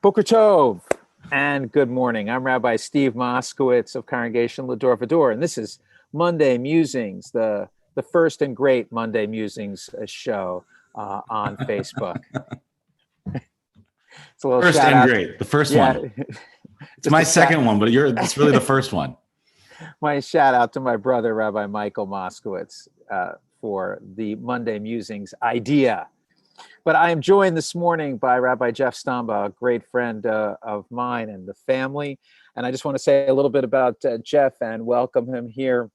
Boker Tov, and good morning. I'm Rabbi Steve Moskowitz of Congregation Lador Vador, and this is Monday Musings, the first and great Monday Musings show on Facebook. It's a little first shout and out. great, the first one. It's my second one, but it's really the first one. My shout out to my brother, Rabbi Michael Moskowitz, for the Monday Musings idea. But I am joined this morning by Rabbi Jeff Stombaugh, a great friend of mine and the family. And I just want to say a little bit about Jeff and welcome him here.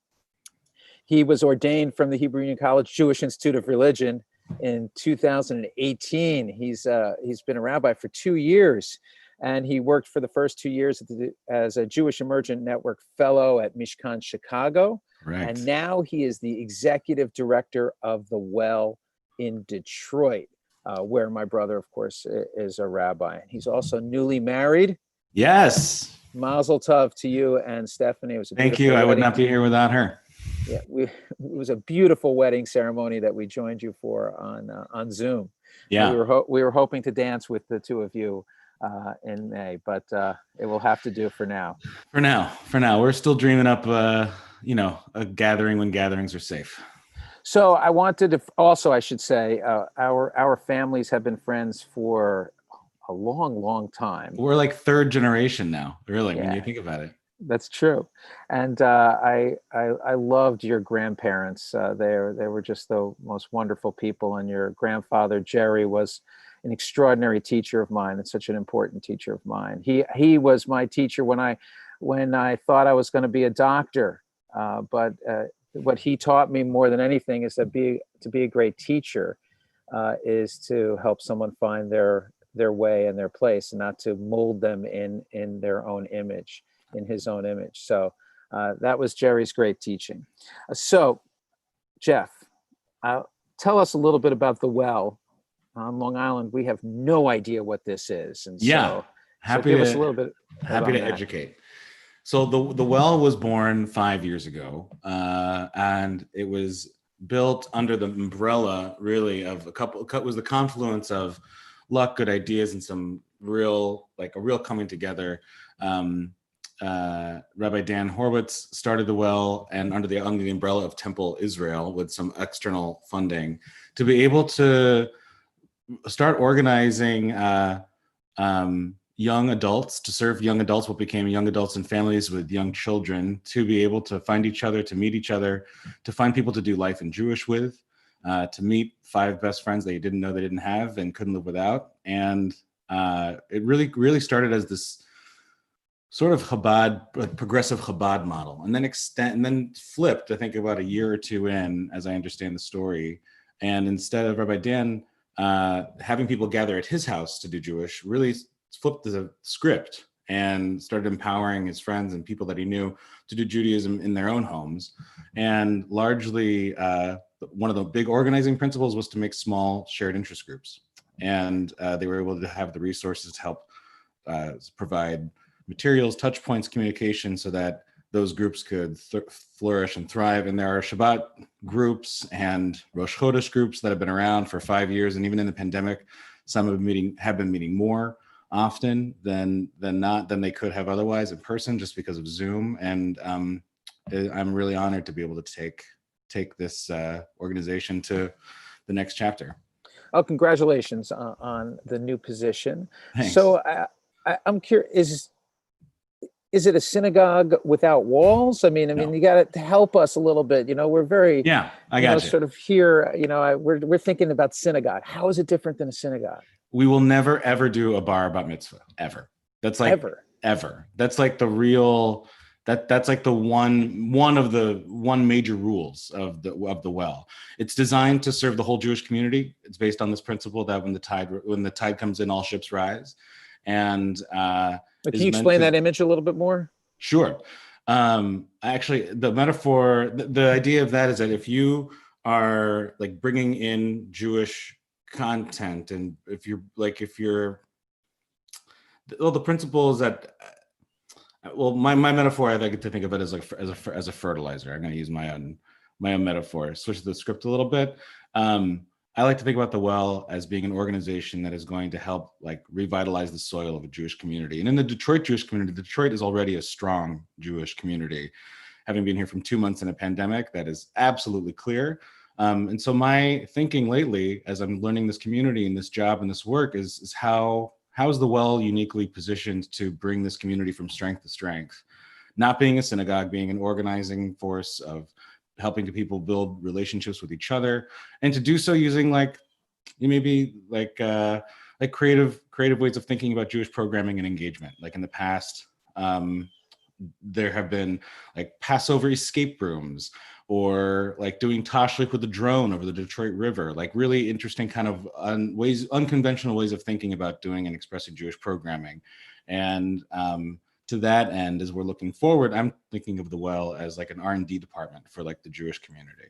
He was ordained from the Hebrew Union College Jewish Institute of Religion in 2018. He's been a rabbi for 2 years, and he worked for the first 2 years as a Jewish Emergent Network Fellow at Mishkan Chicago. Right. And now he is the executive director of The Well in Detroit. Where my brother, of course, is a rabbi. He's also newly married. Yes. Mazel tov to you and Stephanie. It was a Thank you. I would not be here without her. Yeah, it was a beautiful wedding ceremony that we joined you for on Zoom. Yeah, we were hoping to dance with the two of you in May, but it will have to do for now. For now, we're still dreaming up, a gathering when gatherings are safe. So I wanted to also, I should say, our families have been friends for a long, long time. We're like third generation now, really, when you think about it. That's true. And I loved your grandparents. They were just the most wonderful people. And your grandfather, Jerry, was an extraordinary teacher of mine and such an important teacher of mine. He was my teacher when I thought I was going to be a doctor, but what he taught me more than anything is to be a great teacher is to help someone find their way and their place, and not to mold them in their own image, in his own image. So that was Jerry's great teaching. So Jeff, tell us a little bit about The Well on Long Island. We have no idea what this is, and happy give us a little bit. Happy to educate. So the Well was born 5 years ago, and it was built under the umbrella, really, of was the confluence of luck, good ideas, and some a real coming together. Rabbi Dan Horowitz started the Well, and under the umbrella of Temple Israel, with some external funding, to be able to start organizing young adults, to serve young adults, what became young adults and families with young children, to be able to find each other, to meet each other, to find people to do life in Jewish with, to meet 5 best friends that you didn't know they didn't have and couldn't live without. And it really started as this sort of progressive Chabad model, and then flipped, I think, about a year or two in, as I understand the story. And instead of Rabbi Dan having people gather at his house to do Jewish, really flipped the script and started empowering his friends and people that he knew to do Judaism in their own homes. And largely, one of the big organizing principles was to make small shared interest groups. And they were able to have the resources to help provide materials, touch points, communication, so that those groups could flourish and thrive. And there are Shabbat groups and Rosh Chodesh groups that have been around for 5 years. And even in the pandemic, some have been meeting more often than they could have otherwise in person, just because of Zoom. And I'm really honored to be able to take this organization to the next chapter. Oh, congratulations on the new position. Thanks. So I'm curious, is it a synagogue without walls? I mean, No. You got to help us a little bit. We're very, I got you. Sort of here, we're thinking about synagogue. How is it different than a synagogue? We will never, ever do a Barnba Mitzvah, ever. That's like, ever. That's like the real, that's like the one major rules of the Well. It's designed to serve the whole Jewish community. It's based on this principle that when the tide comes in, all ships rise. And can you explain that image a little bit more? Sure. Actually, the metaphor, the idea of that is that if you are like bringing in Jewish content, and the principle is that, my metaphor, I like to think of it as as a fertilizer. I'm going to use my own metaphor, switch the script a little bit. I like to think about the Well as being an organization that is going to help like revitalize the soil of a Jewish community. And in the Detroit Jewish community, Detroit is already a strong Jewish community. Having been here from 2 months in a pandemic, that is absolutely clear. And so my thinking lately, as I'm learning this community and this job and this work, is how is the Well uniquely positioned to bring this community from strength to strength? Not being a synagogue, being an organizing force of helping people build relationships with each other, and to do so using like maybe like creative ways of thinking about Jewish programming and engagement. Like in the past, there have been like Passover escape rooms, or like doing tashlich with a drone over the Detroit River, like really interesting kind of unconventional ways of thinking about doing and expressing Jewish programming. And to that end, as we're looking forward, I'm thinking of the Well as like an R&D department for like the Jewish community.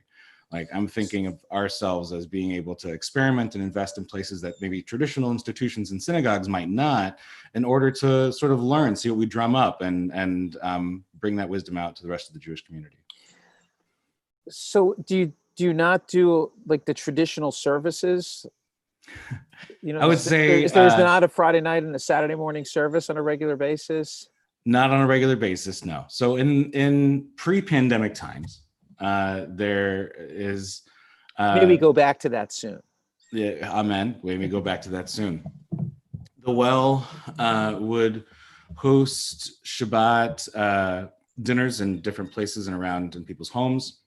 Like I'm thinking of ourselves as being able to experiment and invest in places that maybe traditional institutions and synagogues might not, in order to sort of learn, see what we drum up, and bring that wisdom out to the rest of the Jewish community. So do you not do like the traditional services? I would say there's not a Friday night and a Saturday morning service on a regular basis. Not on a regular basis, no. So in pre-pandemic times, there is. Maybe go back to that soon. Yeah, amen. Maybe go back to that soon. The Well would host Shabbat dinners in different places and around in people's homes.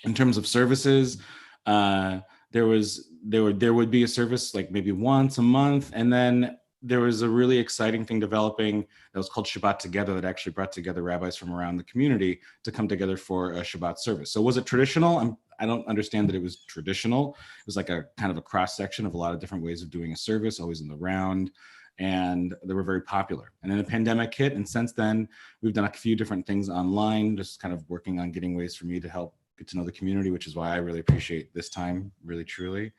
In terms of services, there would be a service like maybe once a month, and then there was a really exciting thing developing that was called Shabbat Together, that actually brought together rabbis from around the community to come together for a Shabbat service. So was it traditional? I don't understand that it was traditional. It was like a kind of a cross section of a lot of different ways of doing a service, always in the round, and they were very popular. And then the pandemic hit, and since then we've done a few different things online, just kind of working on getting ways for me to help get to know the community, which is why I really appreciate this time, really truly.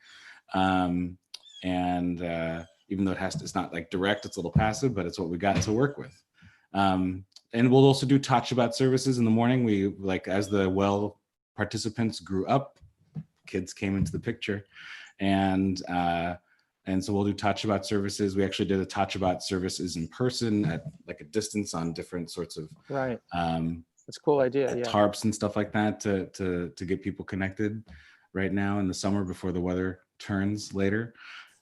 Even though it's not like direct, it's a little passive, but it's what we got to work with. And we'll also do Tot Shabbat services in the morning. We like, as the Well participants grew up, kids came into the picture, and so we'll do Tot Shabbat services. We actually did a Tot Shabbat services in person at like a distance on different sorts of right. That's a cool idea. Yeah. Tarps and stuff like that to get people connected right now in the summer before the weather turns later.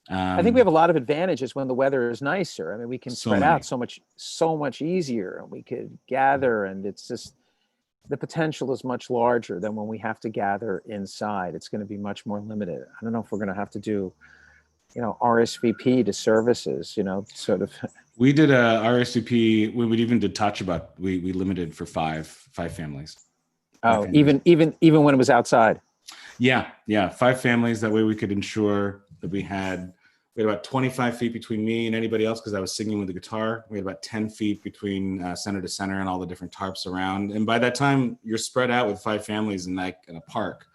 I think we have a lot of advantages when the weather is nicer. I mean, we can spread out so much easier, and we could gather, and it's just, the potential is much larger than when we have to gather inside. It's going to be much more limited. I don't know if we're going to have to do, RSVP to services, sort of. We did a RSVP. We even did Tot Shabbat. We limited for five families. Oh, even when it was outside. Yeah. 5 families. That way we could ensure that we had about 25 feet between me and anybody else, because I was singing with the guitar. We had about 10 feet between center to center and all the different tarps around. And by that time, you're spread out with 5 families in a park.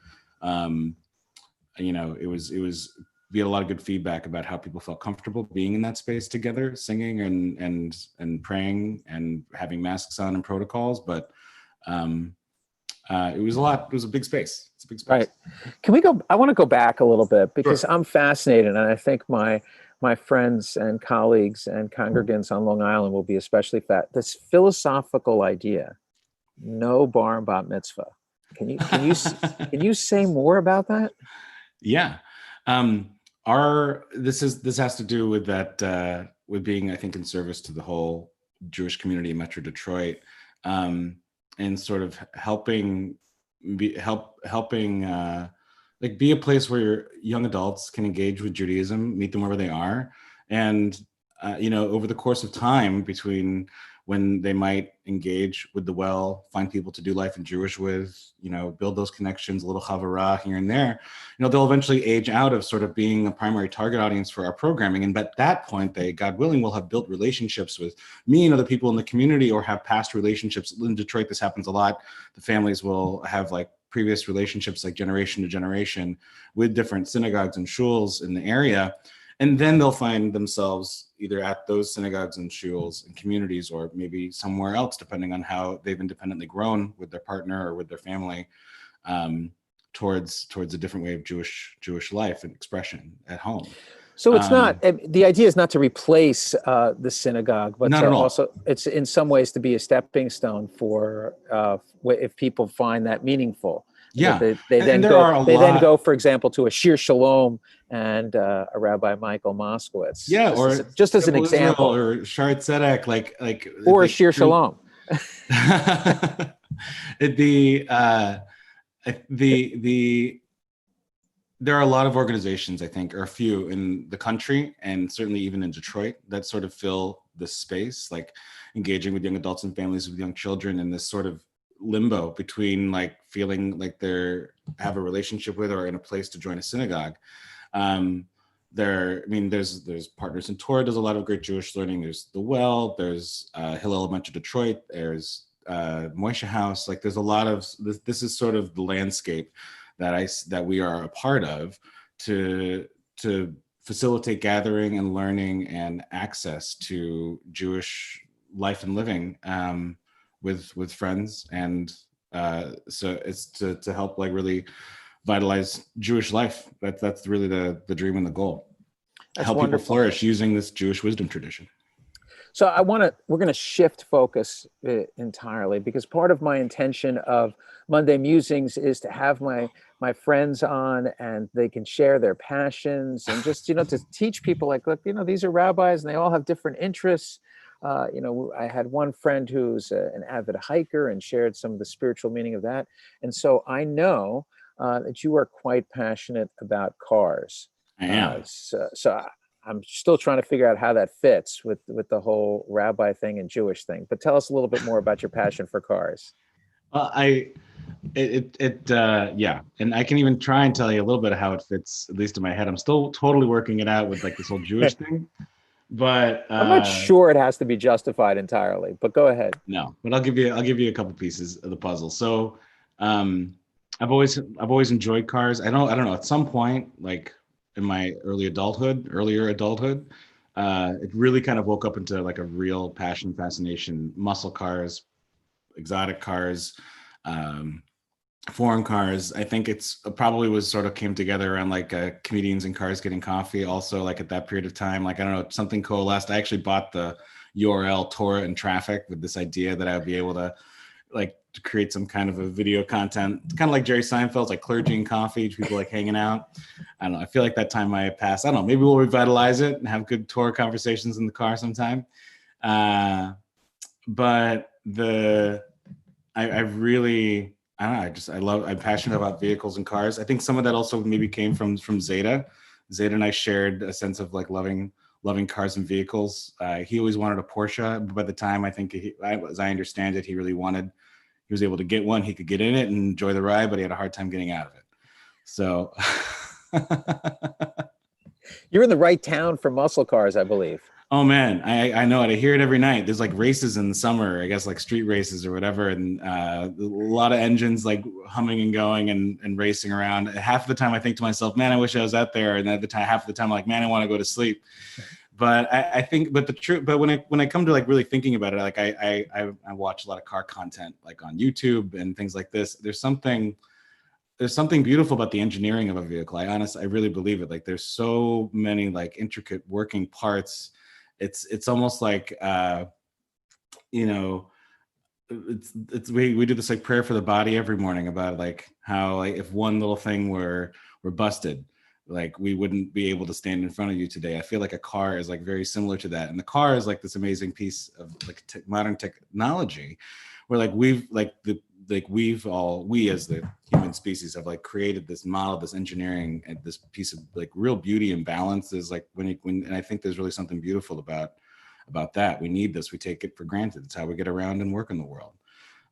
It was. We had a lot of good feedback about how people felt comfortable being in that space together, singing and praying and having masks on and protocols. But it was a lot. It was a big space. It's a big space. Right. Can we go? I want to go back a little bit, because sure. I'm fascinated, and I think my friends and colleagues and congregants on Long Island will be especially this philosophical idea, no Barnba Mitzvah. Can you say more about that? Yeah. This has to do with that, with being, I think, in service to the whole Jewish community in Metro Detroit, and sort of helping be a place where young adults can engage with Judaism, meet them wherever they are. And, over the course of time, between when they might engage with the Well, find people to do life in Jewish with, build those connections, a little chavara here and there, they'll eventually age out of sort of being a primary target audience for our programming. And at that point, they, God willing, will have built relationships with me and other people in the community, or have past relationships. In Detroit, this happens a lot. The families will have like previous relationships, like generation to generation, with different synagogues and shuls in the area. And then they'll find themselves either at those synagogues and shuls and communities, or maybe somewhere else, depending on how they've independently grown with their partner or with their family. towards a different way of Jewish life and expression at home. So it's not, the idea is not to replace the synagogue, but not to at all. also, it's in some ways to be a stepping stone for if people find that meaningful. Yeah. They then go, go, for example, to a Shir Shalom and a Rabbi Michael Moskowitz. Yeah, just as an example. Or Sharet Tzedek, like or a Shir Shalom. There are a lot of organizations, I think, or a few in the country, and certainly even in Detroit, that sort of fill this space, like engaging with young adults and families with young children in this sort of limbo between like feeling like they're have a relationship with or in a place to join a synagogue. There's Partners in Torah does a lot of great Jewish learning. There's The Well, there's Hill Elementary Detroit, there's Moishe House. Like there's a lot of this is sort of the landscape that we are a part of to facilitate gathering and learning and access to Jewish life and living with friends, and so it's to help like really vitalize Jewish life. That's really the dream and the goal. That's help wonderful. People flourish using this Jewish wisdom tradition. So we're going to shift focus entirely, because part of my intention of Monday Musings is to have my friends on, and they can share their passions and just, to teach people like, look, these are rabbis and they all have different interests. I had one friend who's an avid hiker and shared some of the spiritual meaning of that. And so I know that you are quite passionate about cars. I am. So I'm still trying to figure out how that fits with the whole rabbi thing and Jewish thing. But tell us a little bit more about your passion for cars. Well, yeah, and I can even try and tell you a little bit of how it fits, at least in my head. I'm still totally working it out with like this whole Jewish thing, but I'm not sure it has to be justified entirely. But go ahead. No, but I'll give you a couple pieces of the puzzle. So, I've always enjoyed cars. I don't know. At some point, like in my earlier adulthood, it really kind of woke up into like a real passion, fascination, muscle cars, exotic cars, foreign cars. I think it's probably came together around like comedians and cars getting coffee. Also, like at that period of time, like I don't know, something coalesced. I actually bought the URL Torah and Traffic with this idea that I would be able to to create some kind of a video content, kind of like Jerry Seinfeld's like Clergy and Coffee, people like hanging out. I don't know. I feel like that time might have passed. I don't know. Maybe we'll revitalize it and have good Torah conversations in the car sometime. But I'm passionate about vehicles and cars. I think some of that also maybe came from Zeta. Zeta and I shared a sense of like loving cars and vehicles. He always wanted a Porsche, but by the time I think as I understand it, he was able to get one. He could get in it and enjoy the ride, but he had a hard time getting out of it. So you're in the right town for muscle cars, I believe. Oh man, I know it. I hear it every night. There's like races in the summer, I guess like street races or whatever. And a lot of engines like humming and going and racing around. Half the time I think to myself, man, I wish I was out there. And half the time I'm like, man, I want to go to sleep. But I think, but when I come to like really thinking about it, like I watch a lot of car content like on YouTube and things like this. There's something beautiful about the engineering of a vehicle. I really believe it. Like there's so many like intricate working parts. It's almost like we do this like prayer for the body every morning about like how like if one little thing were busted, like we wouldn't be able to stand in front of you today. I feel like a car is like very similar to that. And the car is like this amazing piece of like modern technology where like we as the human species have like created this model, this engineering, and this piece of like real beauty and balance is like and I think there's really something beautiful about that. We need this. We take it for granted. It's how we get around and work in the world.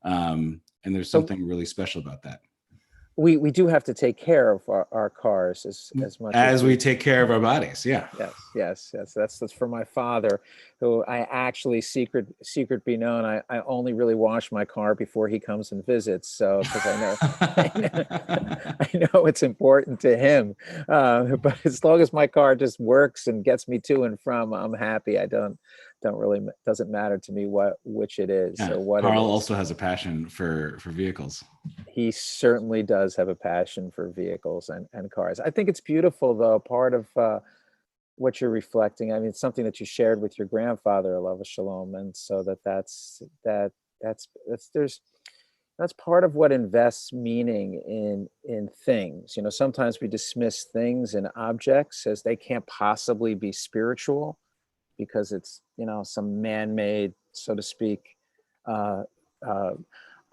And there's something really special about that. We do have to take care of our cars as much as we take care of our bodies. Yeah. Yes. That's for my father, who I actually secret be known. I only really wash my car before he comes and visits. So because I know it's important to him. But as long as my car just works and gets me to and from, I'm happy. I don't doesn't matter to me which it is Yeah. or what it Carl is. also has a passion for vehicles. He certainly does have a passion for vehicles and cars. I think it's beautiful, though, part of what you're reflecting. I mean, it's something that you shared with your grandfather, alav shalom, and so that's part of what invests meaning in things. You know, sometimes we dismiss things and objects as they can't possibly be spiritual because it's, you know, some man-made, so to speak, uh, uh,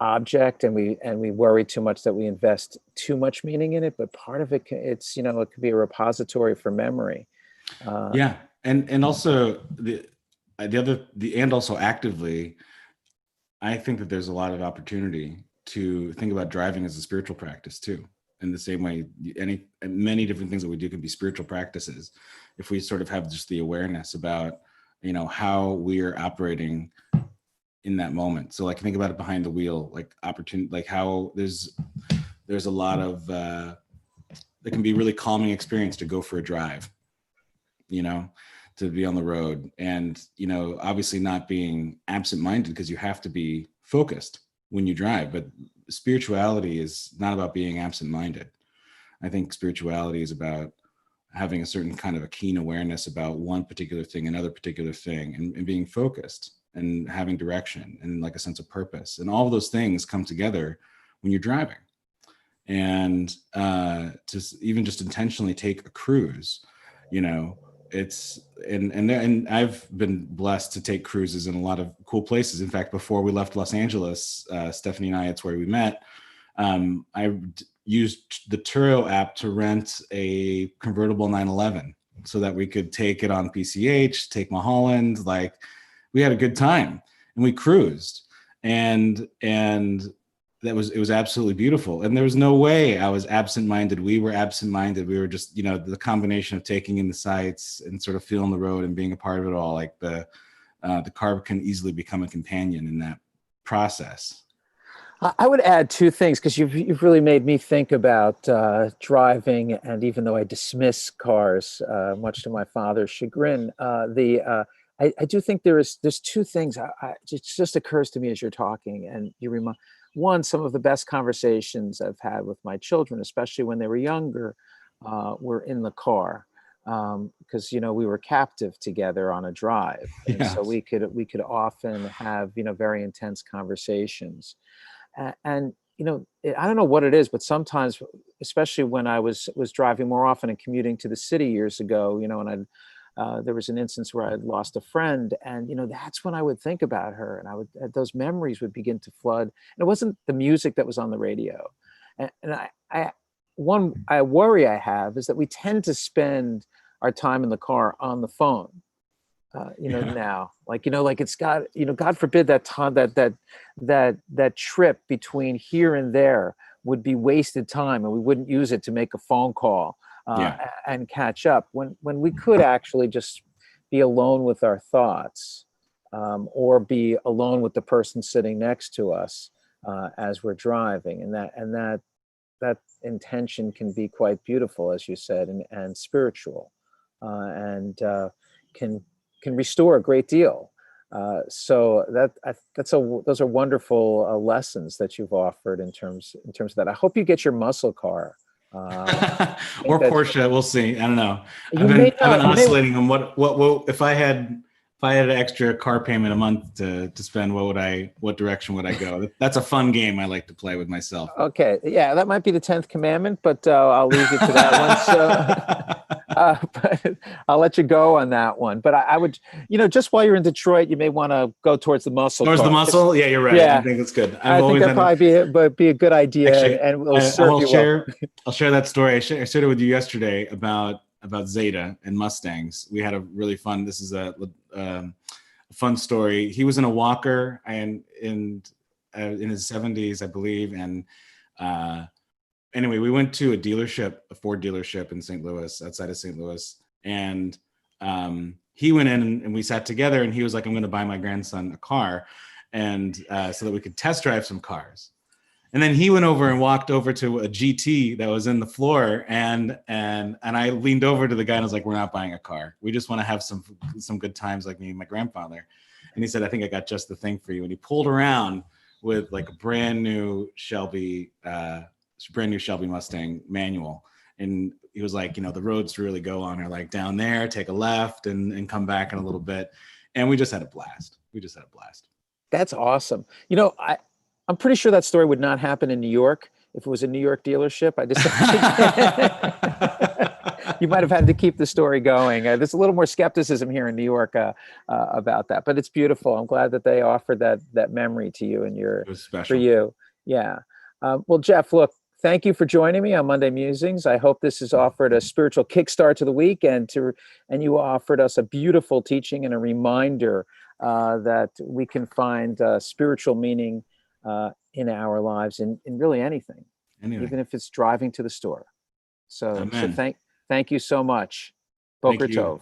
object, and we worry too much that we invest too much meaning in it. But part of it, it's, you know, it could be a repository for memory. Yeah, and also and also actively, I think that there's a lot of opportunity to think about driving as a spiritual practice too. In the same way, many different things that we do can be spiritual practices if we sort of have just the awareness about, you know, how we're operating in that moment. So like think about it behind the wheel, like opportunity, like how there's a lot of it can be a really calming experience to go for a drive, you know, to be on the road, and, you know, obviously not being absent-minded because you have to be focused when you drive, but spirituality is not about being absent-minded. I think spirituality is about having a certain kind of a keen awareness about one particular thing, another particular thing, and being focused and having direction and like a sense of purpose. And all of those things come together when you're driving. And to even just intentionally take a cruise, you know, it's and I've been blessed to take cruises in a lot of cool places. In fact, before we left Los Angeles, Stephanie and I, it's where we met. I used the Turo app to rent a convertible 911 so that we could take it on PCH, take Mulholland. Like, we had a good time and we cruised, and it was absolutely beautiful. And there was no way I was absent-minded. We were absent-minded. We were just, you know, the combination of taking in the sights and sort of feeling the road and being a part of it all. Like the car can easily become a companion in that process. I would add two things, because you've really made me think about driving, and even though I dismiss cars, much to my father's chagrin, I do think there's two things. It just occurs to me as you're talking, and you remind. One, some of the best conversations I've had with my children, especially when they were younger, were in the car, because, you know, we were captive together on a drive, and so Yes. we could often have, you know, very intense conversations. And you know, I don't know what it is, but sometimes, especially when I was driving more often and commuting to the city years ago, you know, and there was an instance where I had lost a friend, and, you know, that's when I would think about her, and those memories would begin to flood. And it wasn't the music that was on the radio. And I worry I have is that we tend to spend our time in the car on the phone. You know, Yeah. now, like, you know, like it's got, you know, God forbid that time, that trip between here and there would be wasted time, and we wouldn't use it to make a phone call Yeah. and catch up when we could actually just be alone with our thoughts, or be alone with the person sitting next to us as we're driving, and that intention can be quite beautiful, as you said, and spiritual, and can restore a great deal. So those are wonderful lessons that you've offered in terms of that. I hope you get your muscle car. Or Porsche, we'll see. I don't know. You may I've been not. oscillating on what if I had an extra car payment a month to spend, what direction would I go? That's a fun game I like to play with myself. Okay, yeah, that might be the 10th commandment, but I'll leave you to that one. So, but I'll let you go on that one. But I would, you know, just while you're in Detroit, you may want to go towards the muscle Towards the car. muscle? Yeah, you're right. Yeah, I think that's good. I think that'd probably be a good idea, Actually, and will I serve will you share. well. I'll share that story. I shared it with you yesterday about Zeta and Mustangs. We had a really fun. This is a fun story. He was in a walker and in his 70s, I believe. And anyway, we went to a Ford dealership in St. Louis, outside of St. Louis, and he went in and we sat together. And he was like, "I'm going to buy my grandson a car, and so that we could test drive some cars." And then he went over and walked over to a GT that was in the floor, and I leaned over to the guy and I was like, "We're not buying a car. We just want to have some good times like me and my grandfather." And he said, "I think I got just the thing for you." And he pulled around with like a brand new Shelby Mustang manual, and he was like, "The roads to really go on are like down there. Take a left and come back in a little bit." And we just had a blast. That's awesome. I'm pretty sure that story would not happen in New York if it was a New York dealership. I just you might have had to keep the story going. There's a little more skepticism here in New York about that, but it's beautiful. I'm glad that they offered that memory to you and It was special. for you. Yeah. Well, Jeff, look, thank you for joining me on Monday Musings. I hope this has offered a spiritual kickstart to the week, and you offered us a beautiful teaching and a reminder that we can find spiritual meaning in our lives in really anything, even if it's driving to the store. So Amen. thank you so much. Boker Tov.